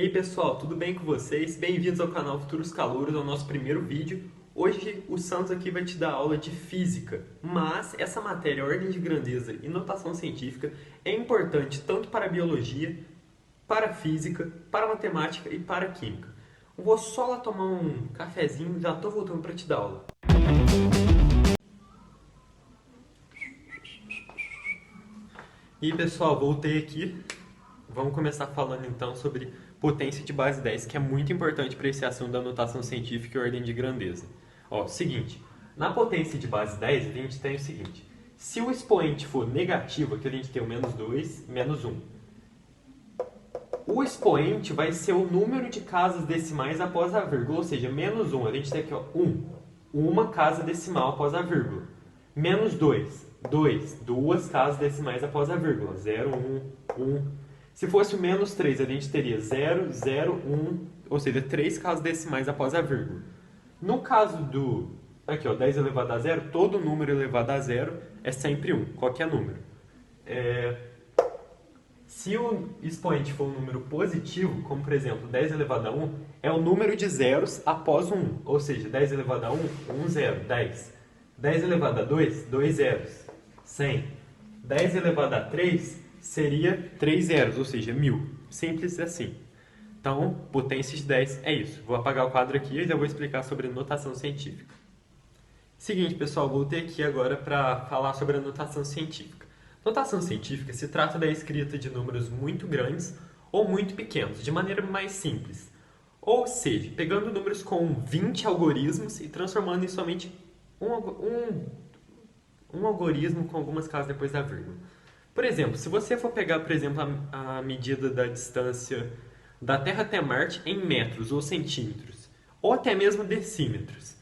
aí pessoal, tudo bem com vocês? Bem-vindos ao canal Futuros Calouros, ao nosso primeiro vídeo. Hoje o Santos aqui vai te dar aula de física, mas essa matéria, ordem de grandeza e notação científica, é importante tanto para a biologia, para a física, para a matemática e para a química. Eu vou só lá tomar um cafezinho e já estou voltando para te dar aula. E aí pessoal, voltei aqui. Vamos começar falando então sobre potência de base 10, que é muito importante para esse assunto da notação científica e ordem de grandeza. Ó, seguinte, na potência de base 10 a gente tem o seguinte: se o expoente for negativo, aqui a gente tem o menos 2, menos 1. O expoente vai ser o número de casas decimais após a vírgula, ou seja, menos 1, a gente tem aqui ó, 1, uma casa decimal após a vírgula. Menos 2, 2, duas casas decimais após a vírgula, 0, 1, 1. Se fosse o menos 3, a gente teria 0, 0, 1, ou seja, 3 casas decimais após a vírgula. No caso do, aqui ó, 10 elevado a 0, todo número elevado a 0 é sempre 1, qualquer número. Se o expoente for um número positivo, como por exemplo 10 elevado a 1, é o número de zeros após o 1, ou seja, 10 elevado a 1, 1 zero, 10. 10 elevado a 2, 2 zeros, 100. 10 elevado a 3 seria 3 zeros, ou seja, 1000. Simples assim. Então, potência de 10 é isso. Vou apagar o quadro aqui e já vou explicar sobre notação científica. Seguinte, pessoal, voltei aqui agora para falar sobre a notação científica. Notação científica se trata da escrita de números muito grandes ou muito pequenos, de maneira mais simples. Ou seja, pegando números com 20 algoritmos e transformando em somente um algoritmo com algumas casas depois da vírgula. Por exemplo, se você for pegar, por exemplo, a medida da distância da Terra até Marte em metros ou centímetros, ou até mesmo decímetros,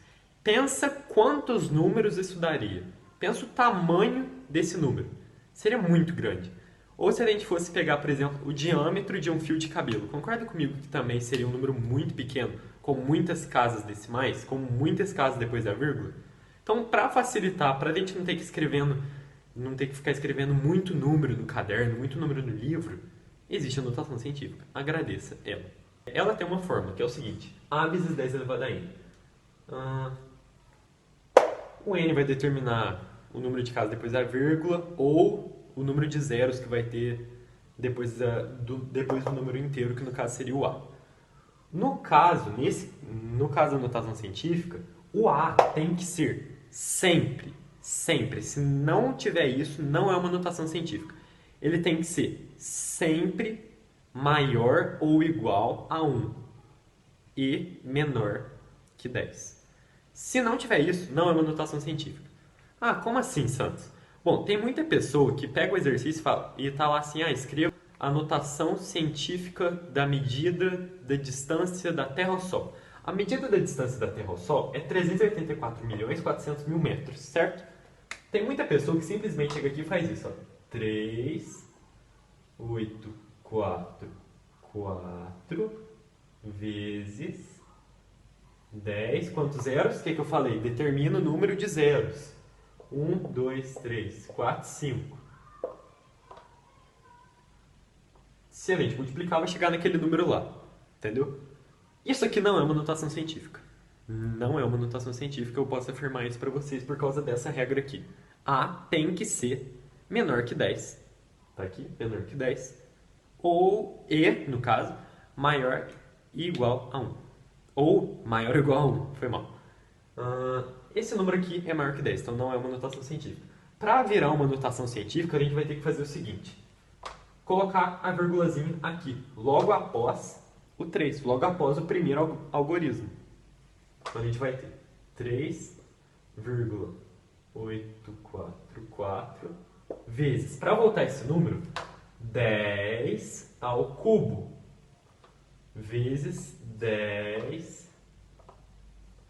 pensa quantos números isso daria. Pensa o tamanho desse número. Seria muito grande. Ou se a gente fosse pegar, por exemplo, o diâmetro de um fio de cabelo. Concorda comigo que também seria um número muito pequeno, com muitas casas decimais, com muitas casas depois da vírgula? Então, para facilitar, para a gente não ter que ficar escrevendo muito número no caderno, muito número no livro, existe a notação científica. Agradeça ela. Ela tem uma fórmula, que é o seguinte: a vezes 10 elevado a n. O n vai determinar o número de casas depois da vírgula ou o número de zeros que vai ter depois do número inteiro, que no caso seria o a. No caso da notação científica, o a tem que ser sempre. Se não tiver isso, não é uma notação científica. Ele tem que ser sempre maior ou igual a 1 e menor que 10. Se não tiver isso, não é uma notação científica. Ah, como assim, Santos? Bom, tem muita pessoa que pega o exercício e tá lá assim, escreva a notação científica da medida da distância da Terra ao Sol. A medida da distância da Terra ao Sol é 384.400.000 metros, certo? Tem muita pessoa que simplesmente chega aqui e faz isso, ó. 3, 8, 4, 4 vezes 10. Quantos zeros? O que eu falei? Determina o número de zeros. 1, 2, 3, 4, 5. Se a gente multiplicar, vai chegar naquele número lá. Entendeu? Isso aqui não é uma notação científica. Não é uma notação científica, eu posso afirmar isso para vocês por causa dessa regra aqui. A tem que ser menor que 10. Tá aqui, menor que 10. Ou E, no caso, maior e igual a 1. Ou maior ou igual a 1, foi mal. Esse número aqui é maior que 10, então não é uma notação científica. Para virar uma notação científica, a gente vai ter que fazer o seguinte: colocar a vírgulazinha aqui, logo após o 3, logo após o primeiro algoritmo. Então a gente vai ter 3,844 vezes, para voltar esse número, 10 ao cubo vezes 10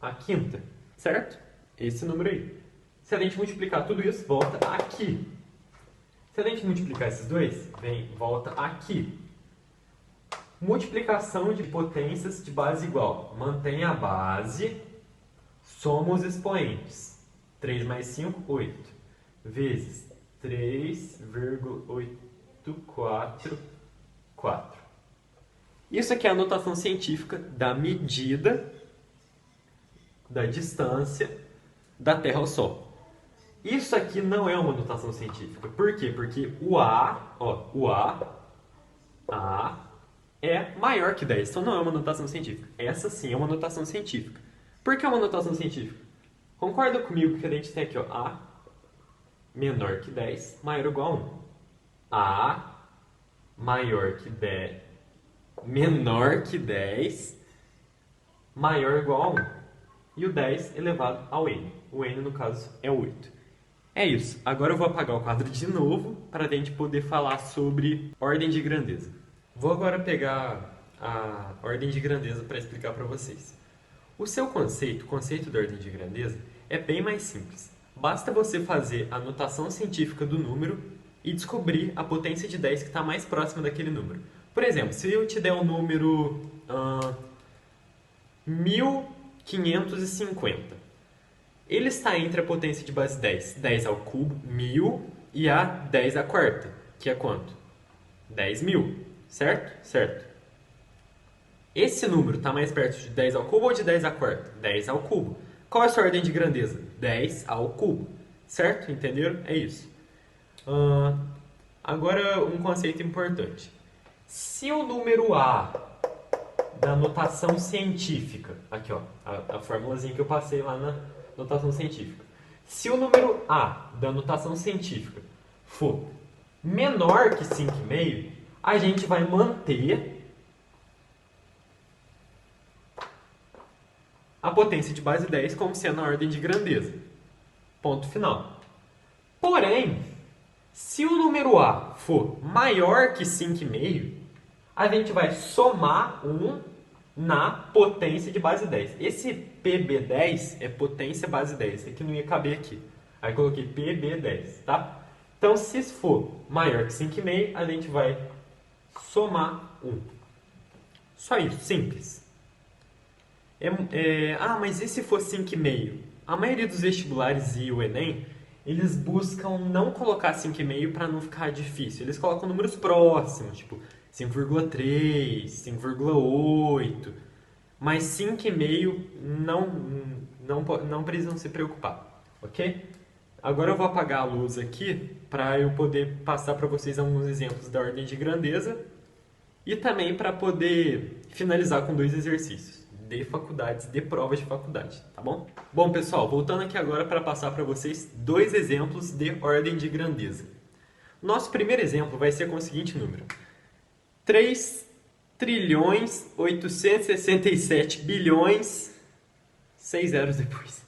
à quinta, certo? Esse número aí. Se a gente multiplicar tudo isso, volta aqui. Se a gente multiplicar esses dois, volta aqui. Multiplicação de potências de base igual. Mantém a base, soma os expoentes. 3 mais 5, 8. Vezes 3,844. Isso aqui é a notação científica da medida da distância da Terra ao Sol. Isso aqui não é uma notação científica. Por quê? Porque A é maior que 10. Então não é uma notação científica. Essa sim é uma notação científica. Por que é uma notação científica? Concorda comigo que a gente tem aqui, ó, A menor que 10, maior ou igual a 1. A maior que 10, menor que 10, maior ou igual a 1. E o 10 elevado ao n. O n, no caso, é 8. É isso. Agora eu vou apagar o quadro de novo para a gente poder falar sobre ordem de grandeza. Vou agora pegar a ordem de grandeza para explicar para vocês. O seu conceito, o conceito da ordem de grandeza, é bem mais simples. Basta você fazer a notação científica do número e descobrir a potência de 10 que está mais próxima daquele número. Por exemplo, se eu te der o número 1550, ele está entre a potência de base 10, 10 ao cubo, 1000, e a 10 à quarta, que é quanto? 10.000, certo? Certo. Esse número está mais perto de 10 ao cubo ou de 10 à quarta? 10 ao cubo. Qual é a sua ordem de grandeza? 10 ao cubo, certo? Entenderam? É isso. Agora, um conceito importante. Se o número A da notação científica, aqui ó, a formulazinha que eu passei lá na notação científica. Se o número A da notação científica for menor que 5,5, a gente vai manter a potência de base 10 como sendo a ordem de grandeza. Ponto final. Porém, se o número A for maior que 5,5, a gente vai somar 1 na potência de base 10. Esse PB10 é potência base 10. Esse aqui não ia caber aqui. Aí coloquei PB10, tá? Então, se for maior que 5,5, a gente vai somar 1. Só isso, simples. Mas e se for 5,5? A maioria dos vestibulares e o Enem, eles buscam não colocar 5,5 para não ficar difícil. Eles colocam números próximos, tipo 5,3, 5,8. Mas 5,5 não precisam se preocupar, ok? Agora eu vou apagar a luz aqui para eu poder passar para vocês alguns exemplos da ordem de grandeza e também para poder finalizar com 2 exercícios de faculdades, de provas de faculdade, tá bom? Bom, pessoal, voltando aqui agora para passar para vocês 2 exemplos de ordem de grandeza. Nosso primeiro exemplo vai ser com o seguinte número: 3.867.000.000, 6 zeros depois.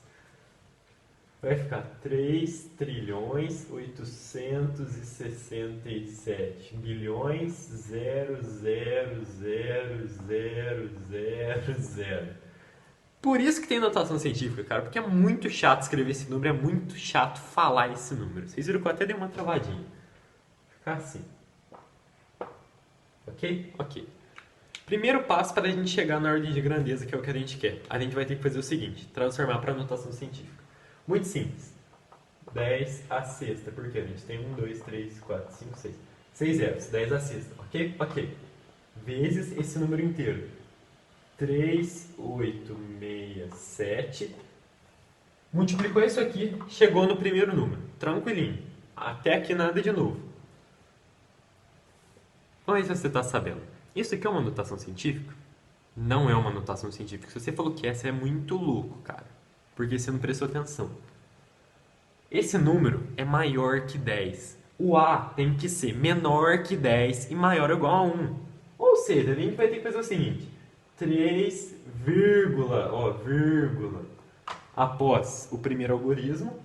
Vai ficar 3.867.000.000.000. Por isso que tem notação científica, cara, porque é muito chato escrever esse número, é muito chato falar esse número. Vocês viram que eu até dei uma travadinha. Vai ficar assim. Ok? Ok. Primeiro passo para a gente chegar na ordem de grandeza, que é o que a gente quer. A gente vai ter que fazer o seguinte: transformar para notação científica. Muito simples. 10 à sexta, porque a gente tem 1, 2, 3, 4, 5, 6. 6 zeros, 10 à sexta, ok? Ok. Vezes esse número inteiro. 3.867. Multiplicou isso aqui, chegou no primeiro número. Tranquilinho. Até aqui nada de novo. Mas você está sabendo, isso aqui é uma notação científica? Não é uma notação científica. Se você falou que essa é muito louco, cara. Porque você não prestou atenção. Esse número é maior que 10. O A tem que ser menor que 10 e maior ou igual a 1. Ou seja, a gente vai ter que fazer o seguinte: 3, vírgula, após o primeiro algarismo,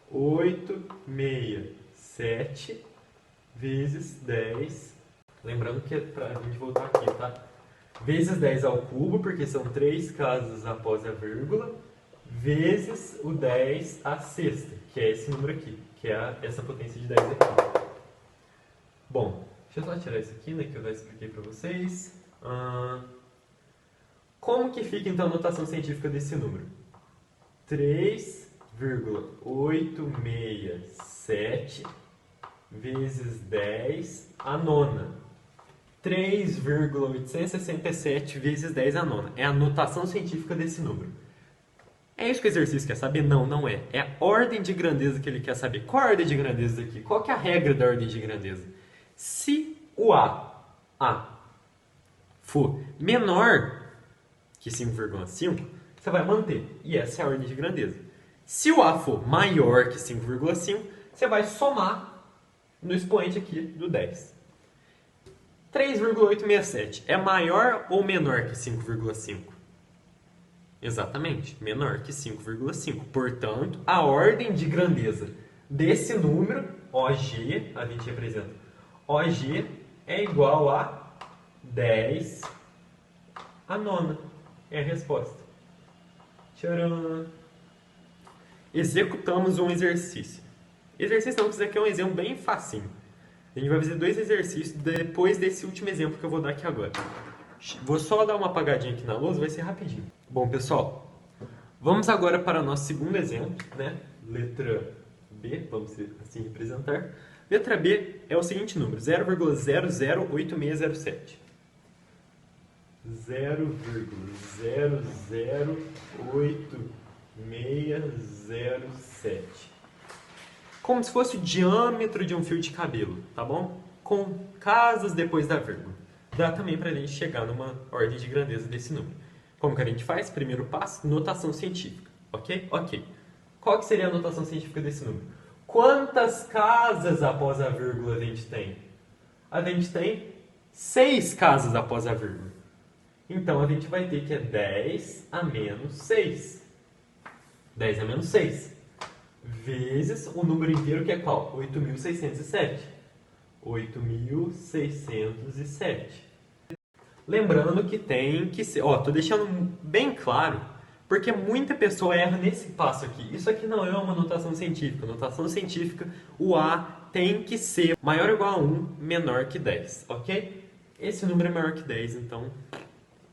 867 vezes 10. Lembrando que é para a gente voltar aqui, tá? Vezes 10 ao cubo, porque são 3 casas após a vírgula, vezes o 10 à sexta, que é esse número aqui, que é essa potência de 10 aqui. Bom, deixa eu só tirar isso aqui, né, que eu já expliquei para vocês. Como que fica então a notação científica desse número? 3,867 vezes 10 à nona. 3,867 vezes 10 a nona. É a notação científica desse número. É isso que o exercício quer saber? Não, não é. É a ordem de grandeza que ele quer saber. Qual a ordem de grandeza aqui? Qual que é a regra da ordem de grandeza? Se o A for menor que 5,5, você vai manter. E essa é a ordem de grandeza. Se o A for maior que 5,5, você vai somar no expoente aqui do 10. 3,867 é maior ou menor que 5,5? Exatamente, menor que 5,5. Portanto, a ordem de grandeza desse número, OG, a gente representa, OG é igual a 10 a nona. É a resposta. Tcharam! Executamos um exercício. Exercício não, isso aqui é um exemplo bem facinho. A gente vai fazer 2 exercícios depois desse último exemplo que eu vou dar aqui agora. Vou só dar uma apagadinha aqui na lousa, vai ser rapidinho. Bom, pessoal, vamos agora para o nosso segundo exemplo, né? Letra B, vamos assim representar. Letra B é o seguinte número, 0,008607. 0,008607. Como se fosse o diâmetro de um fio de cabelo, tá bom? Com casas depois da vírgula. Dá também para a gente chegar numa ordem de grandeza desse número. Como que a gente faz? Primeiro passo, notação científica. Ok? Ok. Qual que seria a notação científica desse número? Quantas casas após a vírgula a gente tem? A gente tem 6 casas após a vírgula. Então, a gente vai ter que é 10 a menos 6. 10 a menos 6. Vezes o número inteiro que é qual? 8.607. 8.607. Lembrando que tem que ser... Ó, tô deixando bem claro, porque muita pessoa erra nesse passo aqui. Isso aqui não é uma notação científica. Notação científica, o A tem que ser maior ou igual a 1, menor que 10, ok? Esse número é maior que 10, então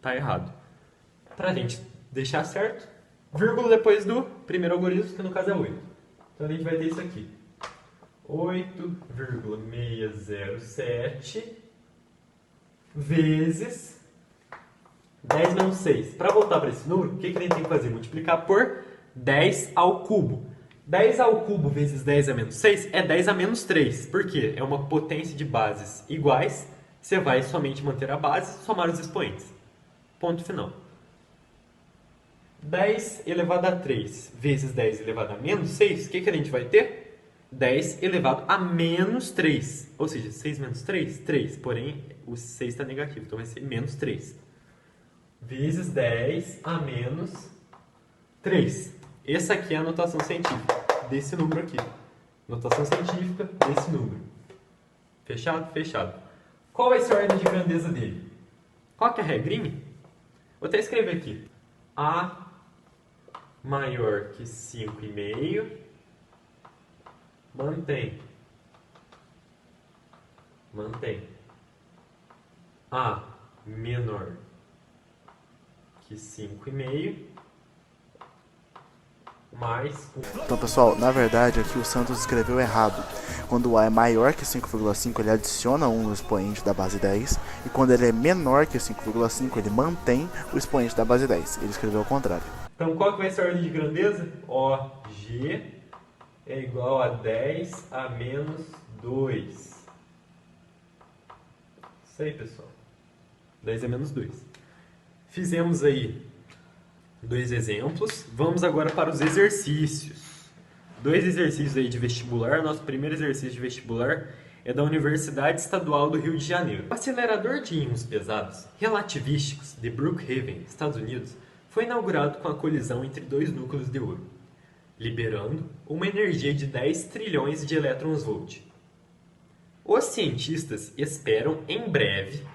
tá errado. Pra gente deixar certo, vírgula depois do primeiro algoritmo, que no caso é 8. Então a gente vai ter isso aqui. 8,607 vezes 10 menos 6. Para voltar para esse número, o que a gente tem que fazer? Multiplicar por 10 ao cubo. 10 ao cubo vezes 10 a menos 6 é 10 a menos 3. Por quê? É uma potência de bases iguais. Você vai somente manter a base, somar os expoentes. Ponto final. 10 elevado a 3 vezes 10 elevado a menos 6, o que a gente vai ter? 10 elevado a menos 3. Ou seja, 6 menos 3? 3. Porém, o 6 está negativo, então vai ser menos 3. Vezes 10 a menos 3. Essa aqui é a notação científica desse número aqui. Notação científica desse número. Fechado? Fechado. Qual vai ser a ordem de grandeza dele? Qual que é a regrinha? Vou até escrever aqui. A maior que 5,5 mantém. A menor que 5,5 mais 1. Então, pessoal, na verdade aqui o Santos escreveu errado. Quando o A é maior que 5,5, ele adiciona 1 no expoente da base 10. E quando ele é menor que 5,5, ele mantém o expoente da base 10. Ele escreveu ao contrário. Então, qual que vai ser a ordem de grandeza? OG é igual a 10 a menos 2. Isso aí, pessoal. 10 a menos 2. Fizemos aí 2 exemplos. Vamos agora para os exercícios. 2 exercícios aí de vestibular. Nosso primeiro exercício de vestibular é da Universidade Estadual do Rio de Janeiro. O acelerador de ímãs pesados relativísticos de Brookhaven, Estados Unidos, foi inaugurado com a colisão entre 2 núcleos de ouro, liberando uma energia de 10 trilhões de elétrons-volt. Os cientistas esperam, em breve,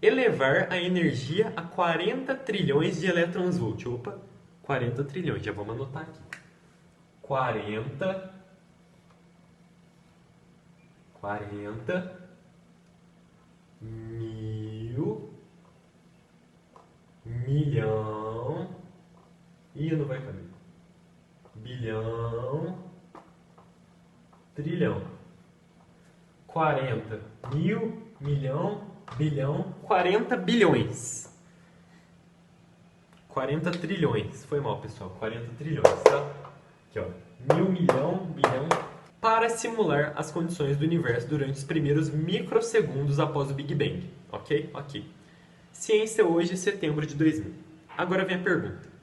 elevar a energia a 40 trilhões de elétrons-volt. Opa, 40 trilhões, já vamos anotar aqui. 40 mil, milhão, não vai caber, bilhão, trilhão. 40 mil, milhão, bilhão, 40 bilhões. 40 trilhões. Foi mal, pessoal. 40 trilhões, tá? Aqui, ó. 1000, milhão, bilhão. Para simular as condições do universo durante os primeiros microsegundos após o Big Bang. Ok? Ok. Ciência hoje, setembro de 2000. Agora vem a pergunta.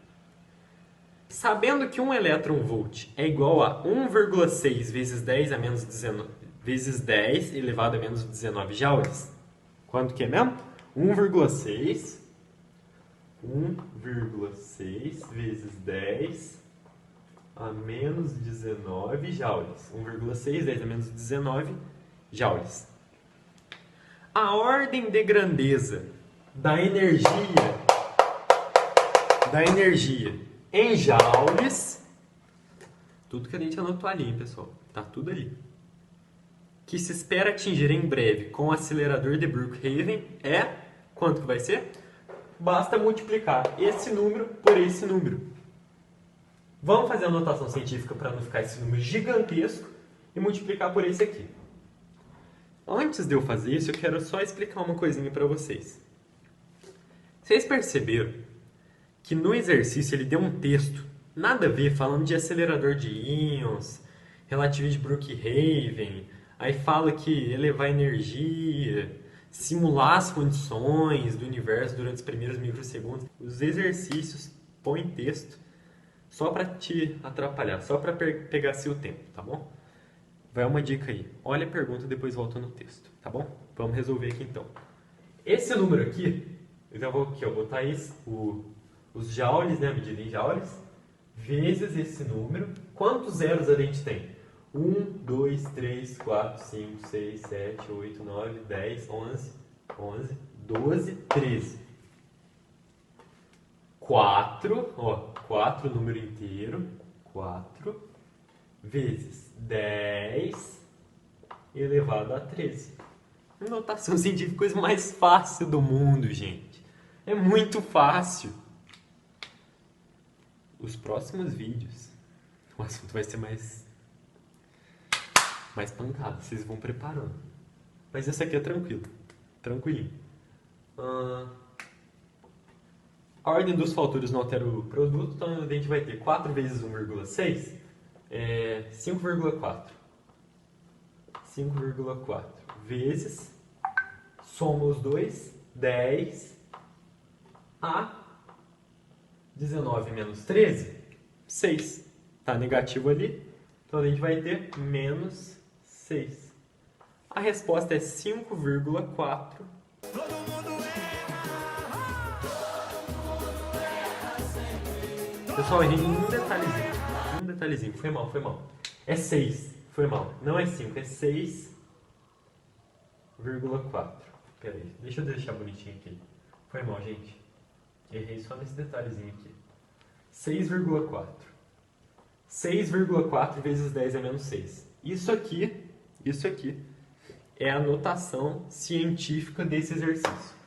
Sabendo que 1 elétron-volt é igual a 1,6 vezes 10 a menos 19, vezes 10 elevado a menos 19 joules. Quanto que é mesmo? 1,6 vezes 10 a menos 19 joules. 1,6, 10 a menos 19 joules. A ordem de grandeza da energia em joules, tudo que a gente anotou ali, hein, pessoal? Tá tudo ali. Que se espera atingir em breve com o acelerador de Brookhaven é... Quanto que vai ser? Basta multiplicar esse número por esse número. Vamos fazer a notação científica para não ficar esse número gigantesco e multiplicar por esse aqui. Antes de eu fazer isso, eu quero só explicar uma coisinha para vocês. Vocês perceberam que no exercício ele deu um texto, nada a ver, falando de acelerador de íons, relatividade de Brookhaven, aí fala que elevar a energia, simular as condições do universo durante os primeiros microsegundos. Os exercícios põem texto só para te atrapalhar, só para pegar seu tempo, tá bom? Vai uma dica aí. Olha a pergunta e depois volta no texto, tá bom? Vamos resolver aqui então. Esse número aqui, eu já vou aqui, ó, botar isso, os joules, né, medida em joules, vezes esse número. Quantos zeros a gente tem? 1, 2, 3, 4, 5, 6, 7, 8, 9, 10, 11, 12, 13. 4, ó, 4 número inteiro, 4 vezes 10 elevado a 13. Notação científica, coisa mais fácil do mundo, gente. É muito fácil. Os próximos vídeos, o assunto vai ser mais pancada, vocês vão preparando. Mas esse aqui é tranquilo, tranquilinho. A ordem dos fatores não altera o produto, então a gente vai ter 4 vezes 1,6 é 5,4. 5,4 vezes, soma os dois, 10 a 19 menos 13, 6. Tá negativo ali, então a gente vai ter menos 6. A resposta é 5,4. Pessoal, errei um detalhezinho, foi mal. É 6, foi mal. Não é 5, é 6,4. Pera aí, deixa eu deixar bonitinho aqui. Foi mal, gente. Errei só nesse detalhezinho aqui. 6,4. 6,4 vezes 10 é menos 6. Isso aqui é a notação científica desse exercício.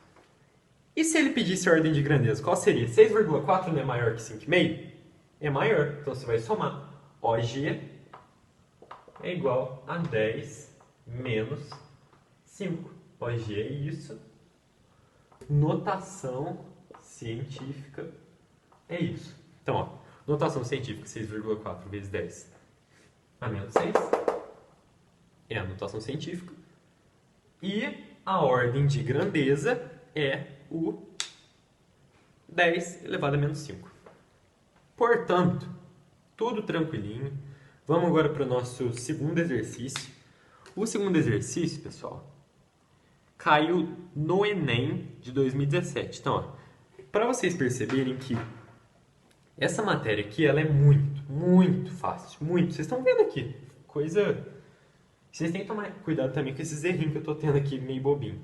E se ele pedisse ordem de grandeza, qual seria? 6,4 não é maior que 5,5? É maior, então você vai somar. OG é igual a 10 menos 5. OG é isso. Notação científica é isso. Então, ó, notação científica, 6,4 vezes 10 a menos 6 é a notação científica. E a ordem de grandeza é o 10 elevado a menos 5. Portanto, tudo tranquilinho. Vamos agora para o nosso segundo exercício. O segundo exercício, pessoal, caiu no Enem de 2017. Então, para vocês perceberem que essa matéria aqui, ela é muito fácil. Muito. Vocês estão vendo aqui. Coisa... Vocês têm que tomar cuidado também com esses errinhos que eu estou tendo aqui meio bobinho.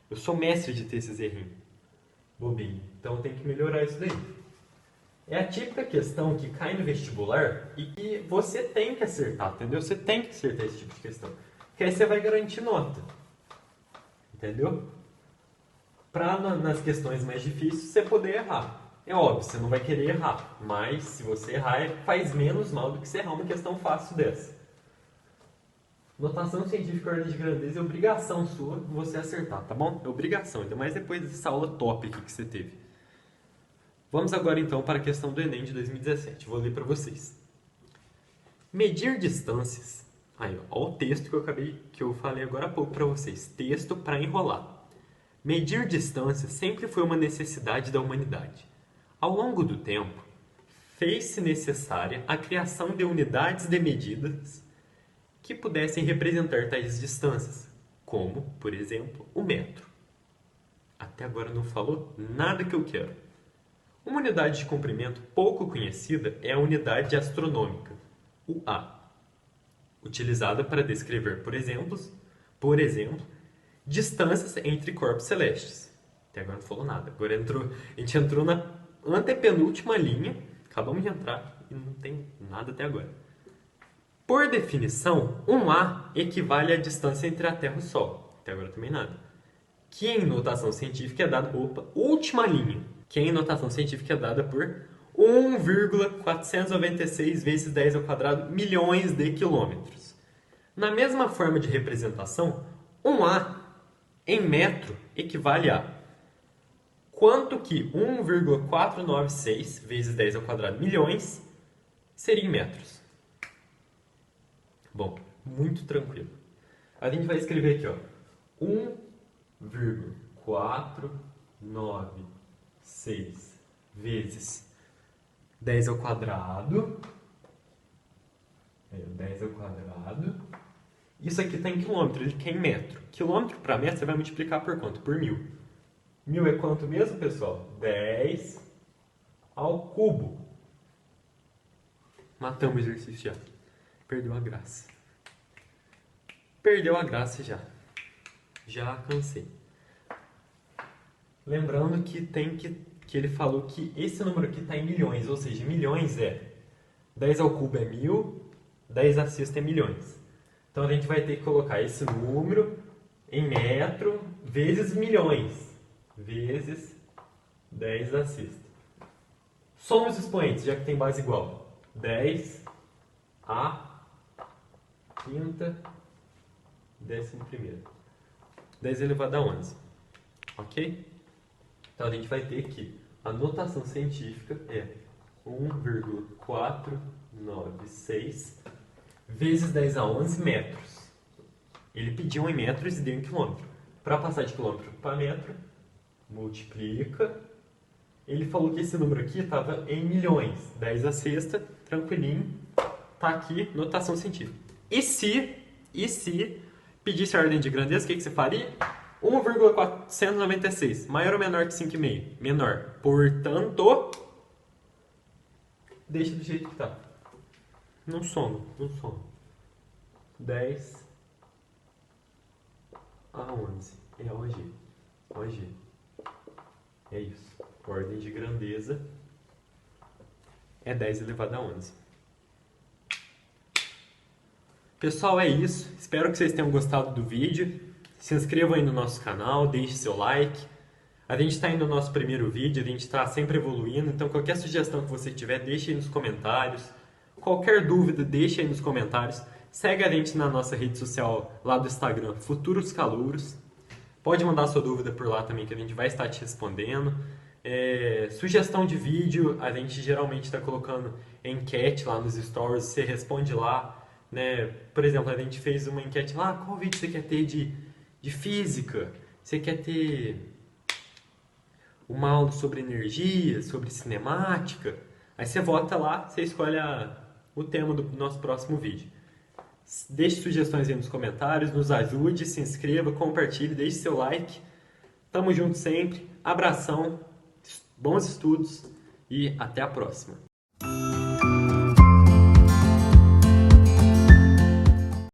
Eu sou mestre de ter esses errinhos bobinho. Então tem que melhorar isso daí. É a típica questão que cai no vestibular e que você tem que acertar, entendeu? Você tem que acertar esse tipo de questão. Porque aí você vai garantir nota. Entendeu? Para nas questões mais difíceis você poder errar. É óbvio, você não vai querer errar. Mas se você errar, faz menos mal do que você errar uma questão fácil dessa. Notação científica, ordem de grandeza, é obrigação sua você acertar, tá bom? É obrigação, ainda mais depois dessa aula top aqui que você teve. Vamos agora então para a questão do Enem de 2017. Vou ler para vocês. Medir distâncias. Aí, ó, o texto que eu falei agora há pouco para vocês. Texto para enrolar. Medir distâncias sempre foi uma necessidade da humanidade. Ao longo do tempo, fez-se necessária a criação de unidades de medidas que pudessem representar tais distâncias, como, por exemplo, o metro. Até agora não falou nada que eu quero. Uma unidade de comprimento pouco conhecida é a unidade astronômica, o A, utilizada para descrever, por exemplo, distâncias entre corpos celestes. Até agora não falou nada. Agora a gente entrou na antepenúltima linha, acabamos de entrar e não tem nada até agora. Por definição, um A equivale à distância entre a Terra e o Sol. Até agora também nada. Que em notação científica é dada... última linha. Que em notação científica é dada por 1,496 vezes 10 ao quadrado milhões de quilômetros. Na mesma forma de representação, um A em metro equivale a quanto que 1,496 vezes 10 ao quadrado milhões seria em metros. Bom, muito tranquilo. A gente vai escrever aqui, ó, 1,496 vezes 10 ao quadrado. 10 ao quadrado. Isso aqui está em quilômetro, ele quer em metro. Quilômetro para metro você vai multiplicar por quanto? Por 1000. 1000 é quanto mesmo, pessoal? 10 ao cubo. Matamos o exercício já. Perdeu a graça. Perdeu a graça já. Já cansei. Lembrando que ele falou que esse número aqui está em milhões, ou seja, milhões é 10 ao cubo é 1000, 10 à sexta é milhões. Então a gente vai ter que colocar esse número em metro vezes milhões, vezes 10 à sexta. Soma os expoentes, já que tem base igual. 10 a quinta, 11ª. 10 elevado a 11. Ok? Então a gente vai ter que a notação científica é 1,496 vezes 10 a 11 metros. Ele pediu em metros e deu em quilômetro. Para passar de quilômetro para metro, multiplica. Ele falou que esse número aqui estava em milhões. 10 à sexta, tranquilinho. Tá aqui, notação científica. E se pedisse a ordem de grandeza, o que você faria? 1,496. Maior ou menor que 5,5? Menor. Portanto, deixa do jeito que está. Não soma. 10 a 11. É OG. É isso. Ordem de grandeza é 10 elevado a 11. Pessoal, é isso. Espero que vocês tenham gostado do vídeo. Se inscrevam aí no nosso canal, deixe seu like. A gente está indo no nosso primeiro vídeo, a gente está sempre evoluindo, então qualquer sugestão que você tiver, deixe aí nos comentários. Qualquer dúvida, deixe aí nos comentários. Segue a gente na nossa rede social lá do Instagram, Futuros Calouros. Pode mandar sua dúvida por lá também, que a gente vai estar te respondendo. Sugestão de vídeo, a gente geralmente está colocando enquete lá nos stories, você responde lá. Né? Por exemplo, a gente fez uma enquete lá, qual vídeo você quer ter de física? Você quer ter uma aula sobre energia, sobre cinemática? Aí você vota lá, você escolhe o tema do nosso próximo vídeo. Deixe sugestões aí nos comentários, nos ajude, se inscreva, compartilhe, deixe seu like. Tamo junto sempre, abração, bons estudos e até a próxima.